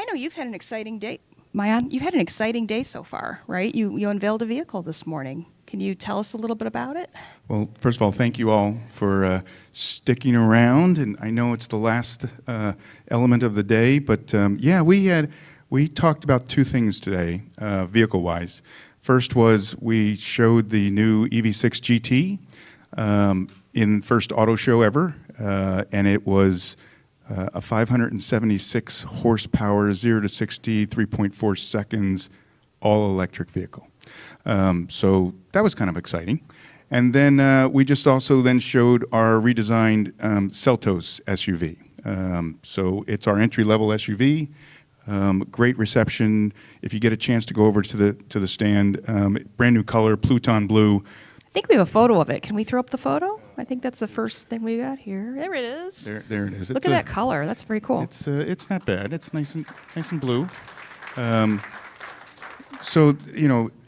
know you've had an exciting day. Mayan, you've had an exciting day so far, right? You unveiled a vehicle this morning. Can you tell us a little bit about it? Well, first of all, thank you all for sticking around. And I know it's the last element of the day, but yeah, we talked about two things today, vehicle-wise. First was we showed the new EV6 GT in first auto show ever, and it was a 576 horsepower, 0 to 60, 3.4 seconds, all-electric vehicle. So that was kind of exciting. And then we just also then showed our redesigned Seltos SUV. So it's our entry-level SUV. Great reception. If you get a chance to go over to the stand, brand new color, Pluton blue. I think we have a photo of it. Can we throw up the photo? I think that's the first thing we got here. There it is. There it is. Look at that color. That's very cool. It's not bad. It's nice and blue. So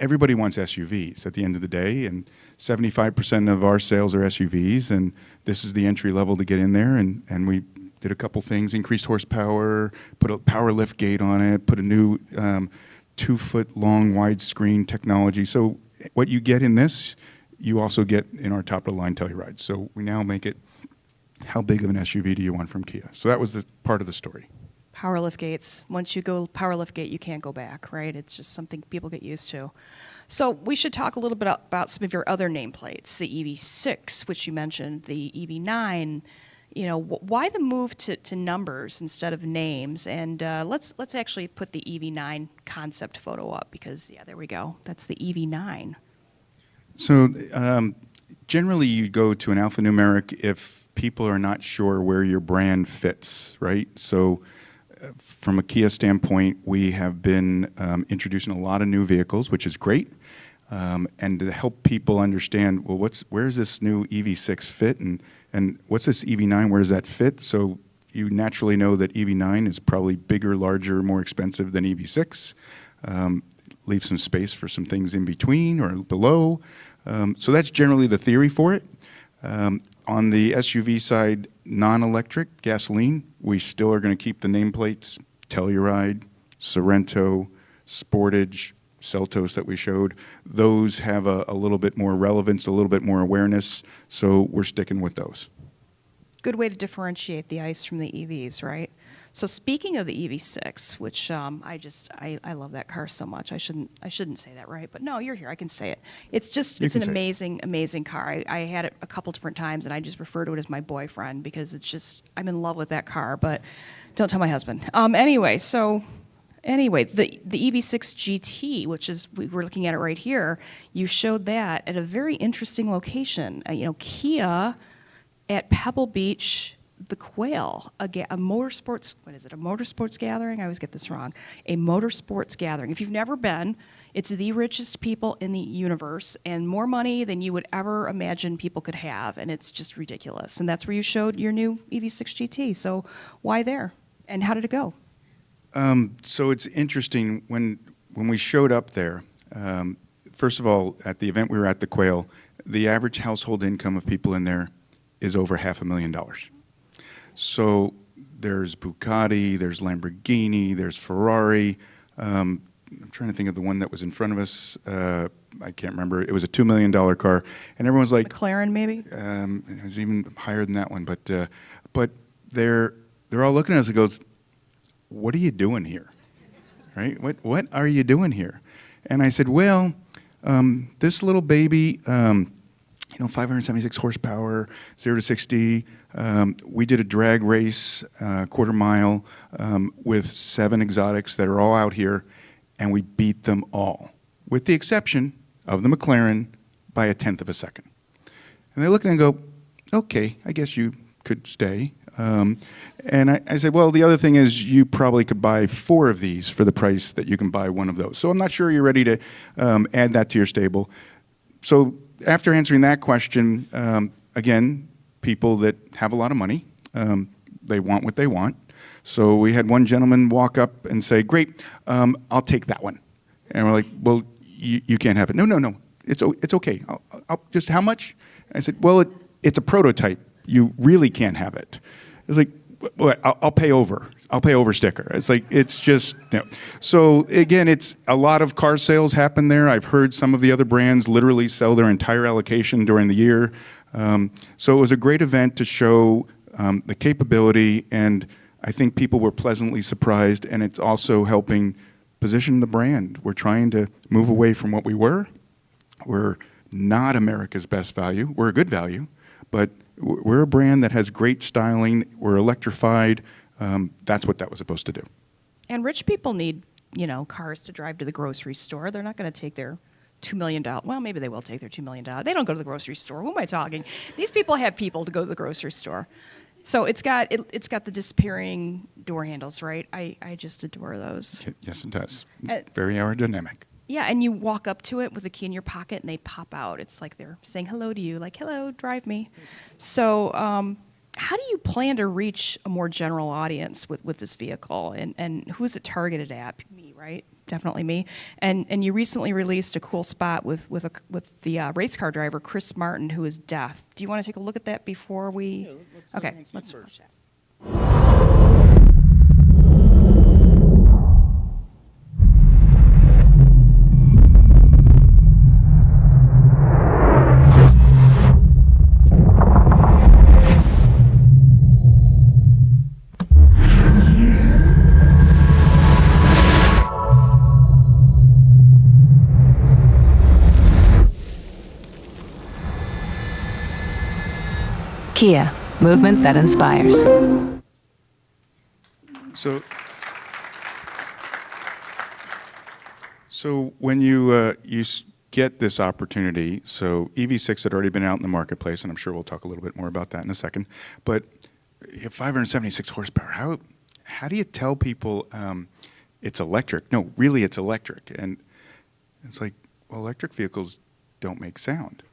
everybody wants SUVs at the end of the day, and 75% of our sales are SUVs, and this is the entry level to get in there. And we did a couple things: increased horsepower, put a power lift gate on it, put a new 2-foot long widescreen technology. So what you get in this, you also get in our top-of-the-line Telluride. So we now make it, how big of an SUV do you want from Kia? So that was the part of the story. Power lift gates. Once you go power lift gate, you can't go back, right? It's just something people get used to. So we should talk a little bit about some of your other nameplates, the EV6, which you mentioned, the EV9. Why the move to numbers instead of names? And let's actually put the EV9 concept photo up because, yeah, there we go. That's the EV9. So generally you go to an alphanumeric if people are not sure where your brand fits, right? So from a Kia standpoint, we have been introducing a lot of new vehicles, which is great. And to help people understand, well, where's this new EV6 fit and what's this EV9, where does that fit? So you naturally know that EV9 is probably bigger, larger, more expensive than EV6. Leave some space for some things in between or below. So that's generally the theory for it. On the SUV side, non-electric, gasoline, we still are going to keep the nameplates, Telluride, Sorento, Sportage, Seltos that we showed. Those have a little bit more relevance, a little bit more awareness, so we're sticking with those. Good way to differentiate the ICE from the EVs, right? So speaking of the EV6, which I love that car so much. I shouldn't say that, right? But no, you're here. I can say it. It's an amazing car. I had it a couple different times, and I just refer to it as my boyfriend because I'm in love with that car. But don't tell my husband. Anyway, the EV6 GT, which is we're looking at it right here. You showed that at a very interesting location. Kia at Pebble Beach. The Quail, a motorsports, what is it, a motorsports gathering? I always get this wrong. A motorsports gathering. If you've never been, it's the richest people in the universe and more money than you would ever imagine people could have, and it's just ridiculous. And that's where you showed your new EV6 GT. So why there? And how did it go? So it's interesting, when we showed up there, first of all, at the event we were at the Quail, the average household income of people in there is over $500,000. So there's Bugatti, there's Lamborghini, there's Ferrari. I'm trying to think of the one that was in front of us. I can't remember. It was a $2 million car, and everyone's like McLaren, maybe. It was even higher than that one. But they're all looking at us and goes, "What are you doing here? Right? What are you doing here?" And I said, "Well, this little baby." 576 horsepower, 0 to 60. We did a drag race, quarter mile, with 7 exotics that are all out here, and we beat them all, with the exception of the McLaren by 1/10 of a second. And they look and go, "Okay, I guess you could stay." And I said, "Well, the other thing is you probably could buy 4 of these for the price that you can buy 1 of those. So I'm not sure you're ready to add that to your stable." So after answering that question, again, people that have a lot of money, they want what they want. So we had one gentleman walk up and say, "Great, I'll take that one." And we're like, "Well, you can't have it." No, it's okay. I'll just, how much? I said, "Well, it's a prototype. You really can't have it." It was like, "What? I'll pay over." I'll pay over sticker. It's like, it's just, So again, it's a lot of car sales happen there. I've heard some of the other brands literally sell their entire allocation during the year. So it was a great event to show the capability, and I think people were pleasantly surprised, and it's also helping position the brand. We're trying to move away from what we were. We're not America's best value. We're a good value, but we're a brand that has great styling. We're electrified. That's what that was supposed to do. And rich people need, cars to drive to the grocery store. They're not going to take their $2 million. Well, maybe they will take their $2 million. They don't go to the grocery store. Who am I talking? These people have people to go to the grocery store. So it's got the disappearing door handles, right? I just adore those. Yes, it does. Very aerodynamic. Yeah, and you walk up to it with a key in your pocket, and they pop out. It's like they're saying hello to you, like, hello, drive me. So how do you plan to reach a more general audience with this vehicle? And who is it targeted at? Me, right? Definitely me. And you recently released a cool spot with the race car driver, Chris Martin, who is deaf. Do you want to take a look at that before we... Yeah, okay, let's watch that. Kia, movement that inspires. So when you get this opportunity, so EV6 had already been out in the marketplace, and I'm sure we'll talk a little bit more about that in a second. But you have 576 horsepower. How do you tell people it's electric? No, really, it's electric. And it's like, well, electric vehicles don't make sound.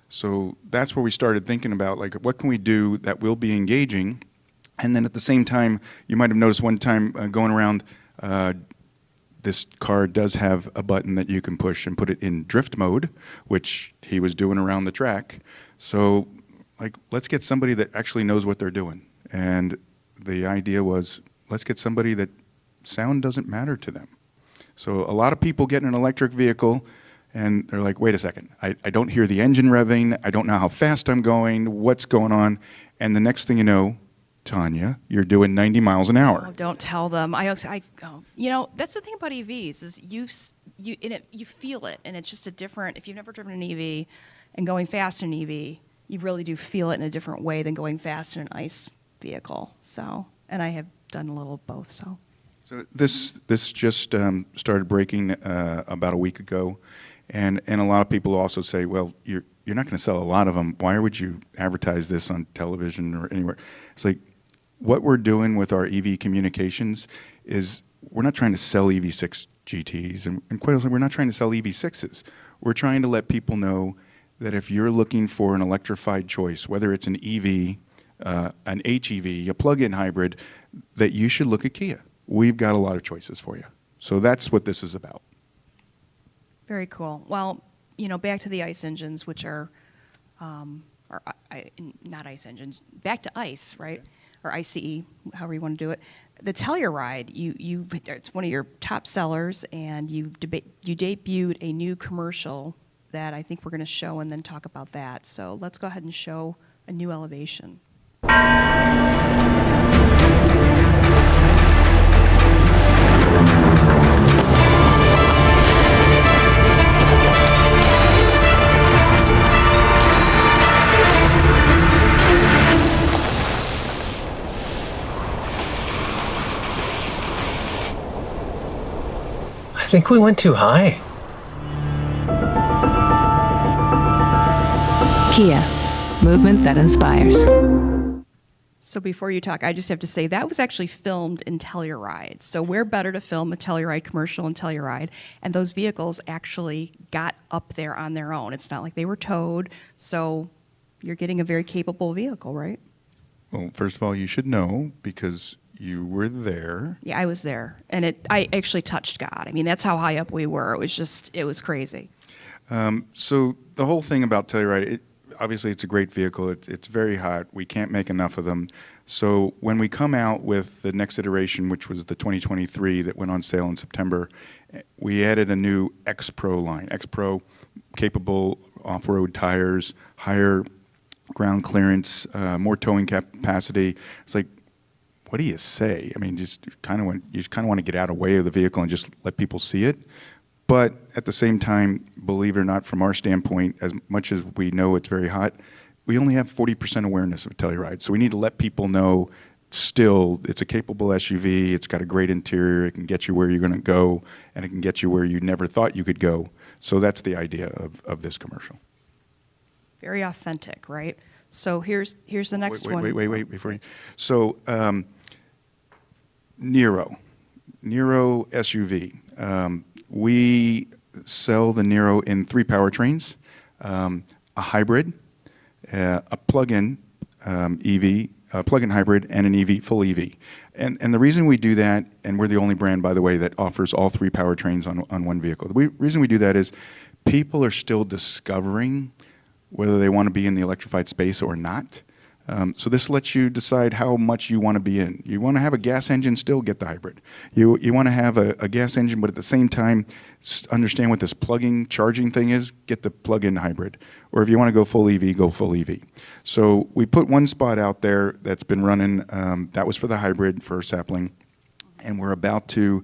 So that's where we started thinking about, like, what can we do that will be engaging? And then at the same time, you might have noticed one time going around, this car does have a button that you can push and put it in drift mode, which he was doing around the track. So, like, let's get somebody that actually knows what they're doing. And the idea was, let's get somebody that sound doesn't matter to them. So a lot of people get in an electric vehicle, and they're like, wait a second, I don't hear the engine revving, I don't know how fast I'm going, what's going on? And the next thing you know, Tanya, you're doing 90 miles an hour. Oh, don't tell them. That's the thing about EVs is you feel it, and it's just a different, if you've never driven an EV and going fast in an EV, you really do feel it in a different way than going fast in an ICE vehicle. So, and I have done a little of both, so. So this just started breaking about a week ago. And a lot of people also say, well, you're not going to sell a lot of them. Why would you advertise this on television or anywhere? It's like, what we're doing with our EV communications is we're not trying to sell EV6 GTs, and quite honestly, we're not trying to sell EV6s. We're trying to let people know that if you're looking for an electrified choice, whether it's an EV, an HEV, a plug-in hybrid, that you should look at Kia. We've got a lot of choices for you. So that's what this is about. Very cool. Well, back to the ICE engines, which are not ICE engines, back to ICE, right? Or ICE, however you want to do it. The Telluride, it's one of your top sellers, and you debuted a new commercial that I think we're going to show and then talk about that. So let's go ahead and show a new elevation. I think we went too high. Kia, movement that inspires. So before you talk, I just have to say that was actually filmed in Telluride. So where better to film a Telluride commercial in Telluride? And those vehicles actually got up there on their own. It's not like they were towed. So you're getting a very capable vehicle, right? Well, first of all, you should know because you were there. Yeah, I was there. And I actually touched God. I mean, that's how high up we were. It was crazy. So the whole thing about Telluride, obviously it's a great vehicle. It's very hot. We can't make enough of them. So when we come out with the next iteration, which was the 2023 that went on sale in September, we added a new X Pro line. X Pro, capable off-road tires, higher ground clearance, more towing capacity. It's like, what do you say? I mean, you just kind of want to get out of the way of the vehicle and just let people see it. But at the same time, believe it or not, from our standpoint, as much as we know it's very hot, we only have 40% awareness of Telluride. So we need to let people know still it's a capable SUV, it's got a great interior, it can get you where you're going to go, and it can get you where you never thought you could go. So that's the idea of this commercial. Very authentic, right? So here's the next one. Wait, before you. So Niro SUV. We sell the Niro in 3 powertrains, a hybrid, a plug-in EV, a plug-in hybrid, and an EV, full EV. And the reason we do that, and we're the only brand, by the way, that offers all 3 powertrains on one vehicle. The reason we do that is people are still discovering whether they want to be in the electrified space or not. So this lets you decide how much you want to be in. You want to have a gas engine, still get the hybrid. You want to have a gas engine, but at the same time, understand what this plugging, charging thing is, get the plug-in hybrid. Or if you want to go full EV, go full EV. So we put one spot out there that's been running, that was for the hybrid, for sapling. And we're about to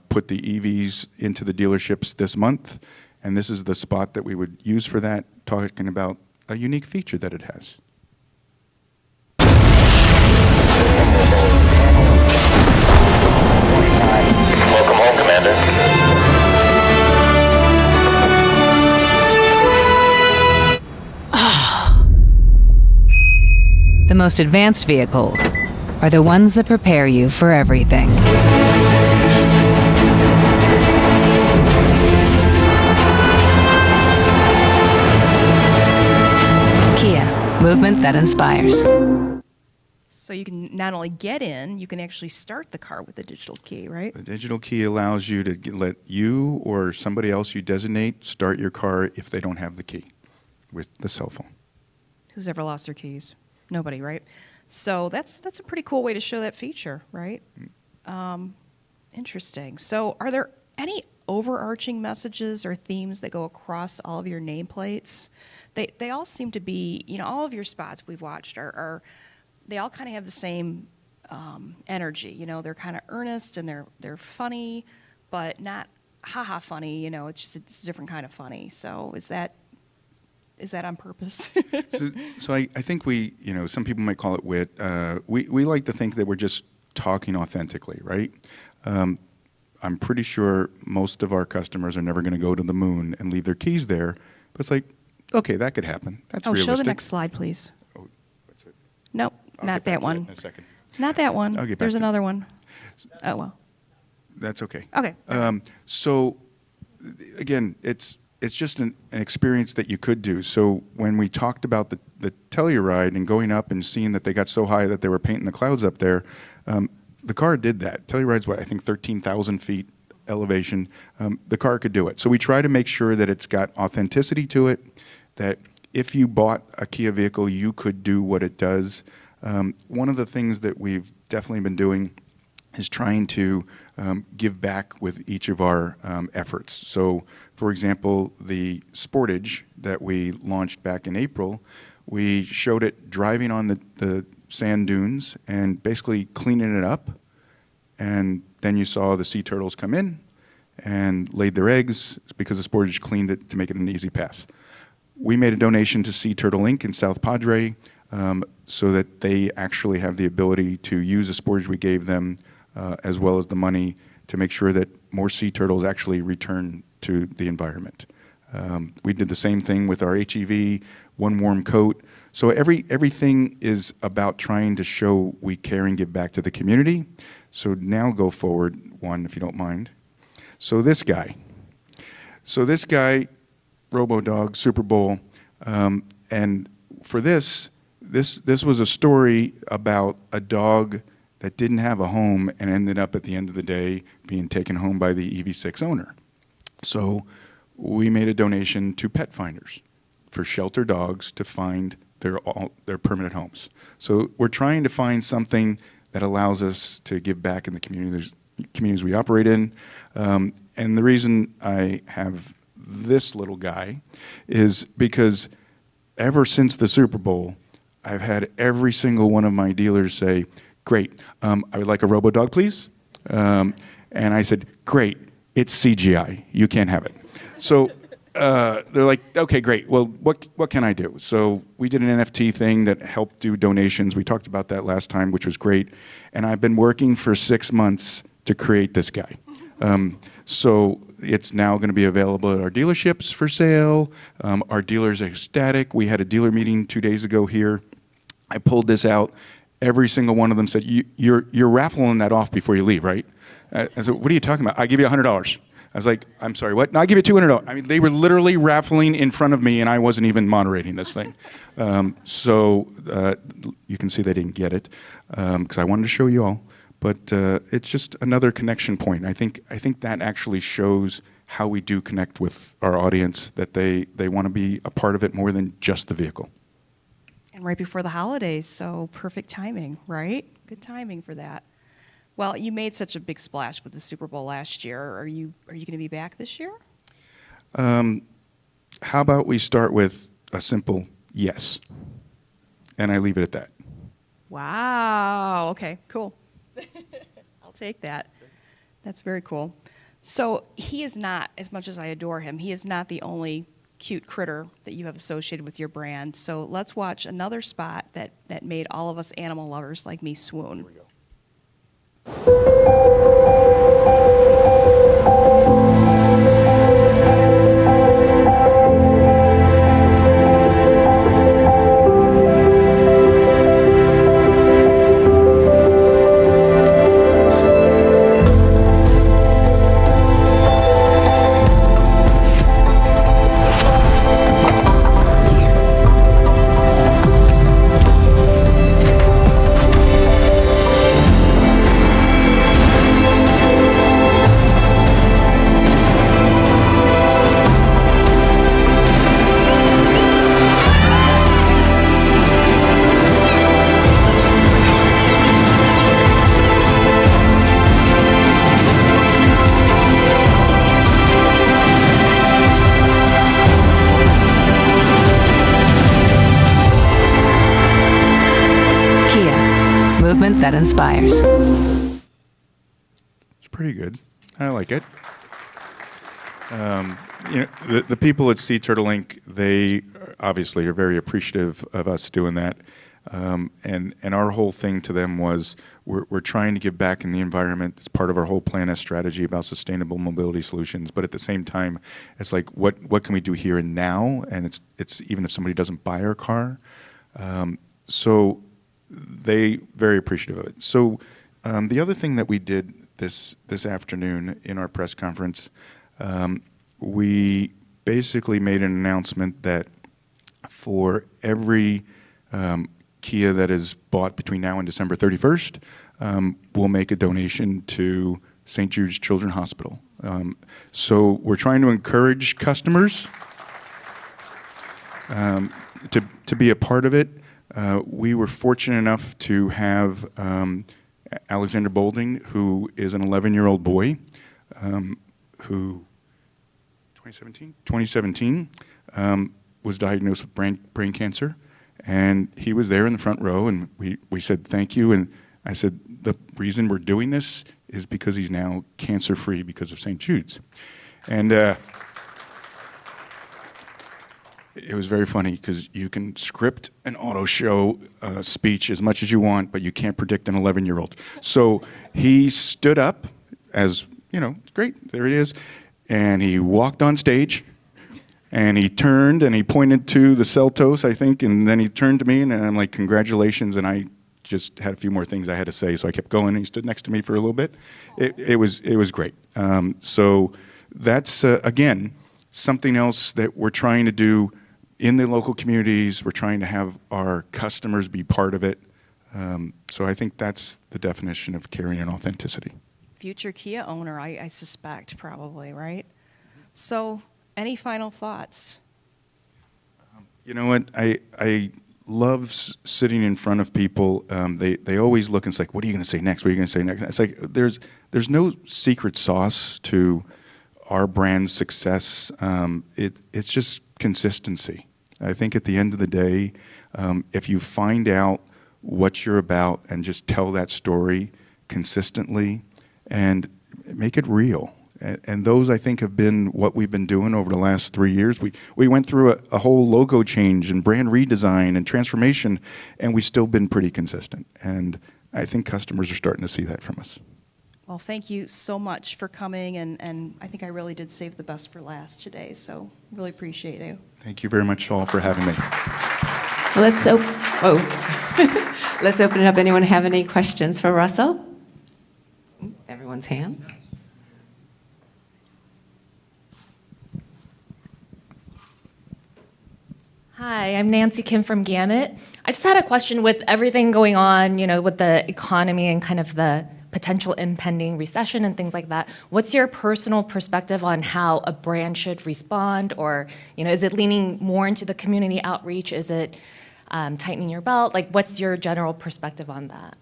put the EVs into the dealerships this month. And this is the spot that we would use for that, talking about a unique feature that it has. Welcome home, Commander. The most advanced vehicles are the ones that prepare you for everything. Kia, movement that inspires. So you can not only get in, you can actually start the car with the digital key, right? The digital key allows you to let you or somebody else you designate start your car if they don't have the key with the cell phone. Who's ever lost their keys? Nobody, right? So that's a pretty cool way to show that feature, right? Interesting. So are there any overarching messages or themes that go across all of your nameplates? They all seem to be, all of your spots we've watched are they all kind of have the same energy. They're kind of earnest and they're funny, but not haha funny. It's a different kind of funny. So is that on purpose? So I think some people might call it wit. We like to think that we're just talking authentically, right? I'm pretty sure most of our customers are never going to go to the moon and leave their keys there. But it's like, okay, that could happen. That's realistic. Show the next slide, please. Oh, that's it. Nope, I'll not get back that to one. it in a second. Not that one. I'll get back There's to it. another one. Oh, well. That's okay. Okay. So, again, it's just an experience that you could do. So when we talked about the Telluride and going up and seeing that they got so high that they were painting the clouds up there, the car did that. Telluride's I think 13,000 feet elevation. The car could do it. So we try to make sure that it's got authenticity to it, that if you bought a Kia vehicle, you could do what it does. One of the things that we've definitely been doing is trying to give back with each of our efforts. So, for example, the Sportage that we launched back in April, we showed it driving on the sand dunes and basically cleaning it up. And then you saw the sea turtles come in and laid their eggs because the Sportage cleaned it to make it an easy pass. We made a donation to Sea Turtle Inc. in South Padre so that they actually have the ability to use the Sportage we gave them as well as the money to make sure that more sea turtles actually return to the environment. We did the same thing with our HEV, one warm coat. So everything is about trying to show we care and give back to the community. So now go forward one, if you don't mind. So this guy, Robo Dog, Super Bowl, and for this was a story about a dog that didn't have a home and ended up at the end of the day being taken home by the EV6 owner. So we made a donation to pet finders for shelter dogs to find their permanent homes. So we're trying to find something that allows us to give back in the communities we operate in. And the reason I have this little guy is because ever since the Super Bowl, I've had every single one of my dealers say, great, I would like a Robo Dog, please. And I said, great, it's CGI, you can't have it. So they're like, okay, great, well, what can I do? So we did an NFT thing that helped do donations. We talked about that last time, which was great. And I've been working for 6 months to create this guy. So it's now going to be available at our dealerships for sale. Our dealers are ecstatic. We had a dealer meeting 2 days ago here. I pulled this out. Every single one of them said, you're raffling that off before you leave, right? I said, what are you talking about? I give you $100. I was like, I'm sorry, what? No, I give you $200. I mean, they were literally raffling in front of me, and I wasn't even moderating this thing. So you can see they didn't get it, because I wanted to show you all. But it's just another connection point. I think that actually shows how we do connect with our audience, that they want to be a part of it more than just the vehicle. And right before the holidays, so perfect timing, right? Good timing for that. Well, you made such a big splash with the Super Bowl last year. Are you going to be back this year? How about we start with a simple yes, and I leave it at that. Wow. Okay, cool. I'll take that. That's very cool. So he is not, as much as I adore him, he is not the only cute critter that you have associated with your brand. So let's watch another spot that made all of us animal lovers like me swoon. Here we go. Movement that inspires. It's pretty good. I like it. The people at Sea Turtle Inc., they obviously are very appreciative of us doing that. And our whole thing to them was we're trying to give back in the environment. It's part of our whole Plan S strategy about sustainable mobility solutions. But at the same time, it's like, what can we do here and now? And it's even if somebody doesn't buy our car. So they very appreciative of it. So the other thing that we did this afternoon in our press conference, we basically made an announcement that for every Kia that is bought between now and December 31st, we'll make a donation to St. Jude's Children's Hospital. So we're trying to encourage customers to be a part of it. We were fortunate enough to have Alexander Boulding, who is an 11-year-old boy, who 2017 was diagnosed with brain cancer, and he was there in the front row, and we said thank you, and I said the reason we're doing this is because he's now cancer-free because of St. Jude's, and it was very funny because you can script an auto show speech as much as you want, but you can't predict an 11-year-old. So he stood up, as you know, great, there he is, and he walked on stage, and he turned and he pointed to the Celtos, I think, and then he turned to me, and I'm like, congratulations, and I just had a few more things I had to say, so I kept going, and he stood next to me for a little bit. It was great. So that's, again, something else that we're trying to do in the local communities. We're trying to have our customers be part of it. So I think that's the definition of caring and authenticity. Future Kia owner, I suspect, probably, right? So any final thoughts? You know what? I love sitting in front of people. They always look and it's like, what are you going to say next? What are you going to say next? It's like there's no secret sauce to our brand's success. It's just consistency. I think at the end of the day, if you find out what you're about and just tell that story consistently and make it real. And those, I think, have been what we've been doing over the last 3 years. We went through a whole logo change and brand redesign and transformation, and we've still been pretty consistent. And I think customers are starting to see that from us. Well, thank you so much for coming, and I think I really did save the best for last today, so really appreciate you. Thank you very much all for having me. Let's let's open it up. Anyone have any questions for Russell? Everyone's hands. Hi, I'm Nancy Kim from Gamut. I just had a question with everything going on, with the economy and kind of the potential impending recession and things like that. What's your personal perspective on how a brand should respond? Or, is it leaning more into the community outreach? Is it tightening your belt? Like, what's your general perspective on that?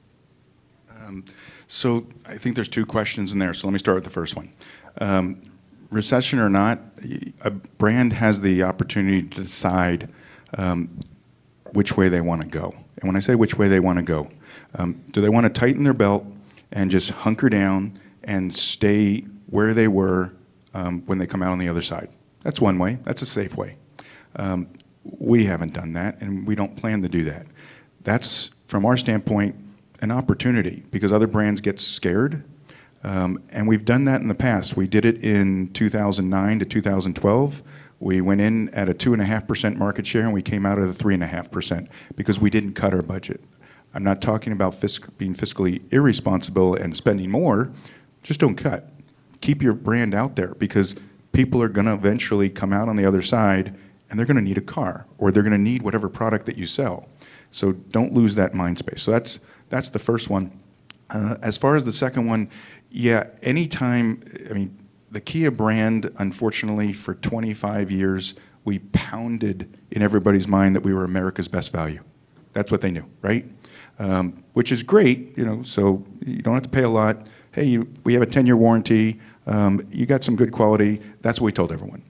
So I think there's two questions in there. So let me start with the first one. Recession or not, a brand has the opportunity to decide which way they want to go. And when I say which way they want to go, do they want to tighten their belt and just hunker down and stay where they were when they come out on the other side? That's one way. That's a safe way. We haven't done that, and we don't plan to do that. That's, from our standpoint, an opportunity because other brands get scared. And we've done that in the past. We did it in 2009 to 2012. We went in at a 2.5% market share, and we came out at a 3.5% because we didn't cut our budget. I'm not talking about being fiscally irresponsible and spending more. Just don't cut. Keep your brand out there because people are going to eventually come out on the other side, and they're going to need a car, or they're going to need whatever product that you sell. So don't lose that mind space. So that's the first one. As far as the second one, yeah, anytime, the Kia brand, unfortunately, for 25 years, we pounded in everybody's mind that we were America's best value. That's what they knew, right? Which is great, so you don't have to pay a lot. Hey, we have a 10-year warranty. You got some good quality. That's what we told everyone.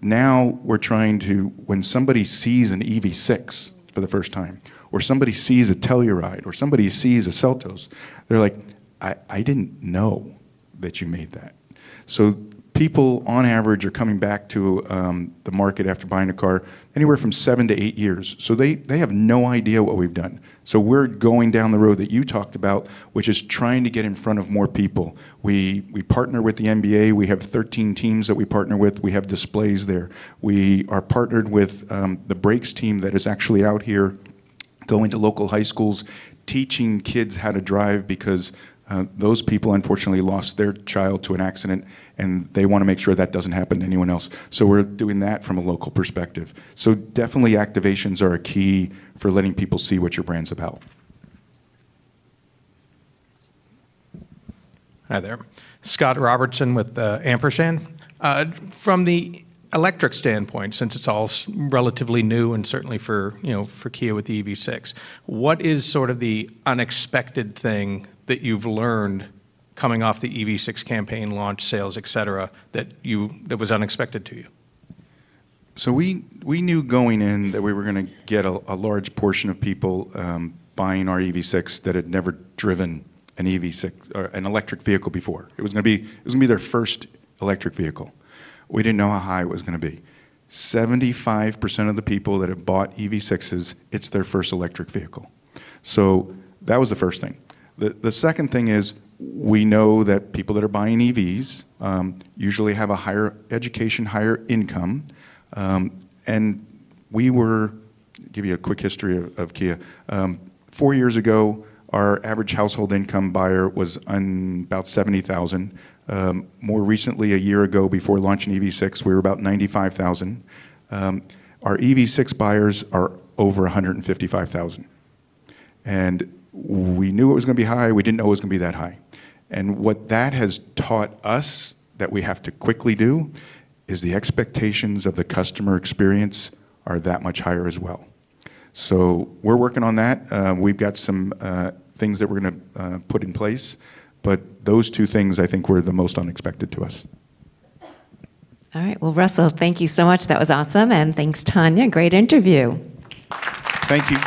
Now we're trying to, when somebody sees an EV6 for the first time, or somebody sees a Telluride, or somebody sees a Seltos, they're like, I didn't know that you made that. So people, on average, are coming back to the market after buying a car anywhere from 7 to 8 years. So they have no idea what we've done. So we're going down the road that you talked about, which is trying to get in front of more people. We partner with the NBA. We have 13 teams that we partner with. We have displays there. We are partnered with the brakes team that is actually out here going to local high schools, teaching kids how to drive because those people unfortunately lost their child to an accident, and they want to make sure that doesn't happen to anyone else. So we're doing that from a local perspective. So definitely activations are a key for letting people see what your brand's about. Hi there. Scott Robertson with Ampersand. From the electric standpoint, since it's all relatively new and certainly for Kia with the EV6, what is sort of the unexpected thing that you've learned coming off the EV6 campaign, launch, sales, et cetera, that was unexpected to you? So we knew going in that we were going to get a large portion of people buying our EV6 that had never driven an EV6 or an electric vehicle before. It was going to be their first electric vehicle. We didn't know how high it was going to be. 75% of the people that have bought EV6s, it's their first electric vehicle. So that was the first thing. The second thing is we know that people that are buying EVs usually have a higher education, higher income. And we were, give you a quick history of Kia. 4 years ago, our average household income buyer was about $70,000. More recently, a year ago, before launching EV6, we were about $95,000. Our EV6 buyers are over $155,000. And we knew it was going to be high. We didn't know it was going to be that high. And what that has taught us that we have to quickly do is the expectations of the customer experience are that much higher as well. So we're working on that. We've got some things that we're going to put in place, but those two things I think were the most unexpected to us. All right. Well, Russell, thank you so much. That was awesome. And thanks, Tanya. Great interview. Thank you.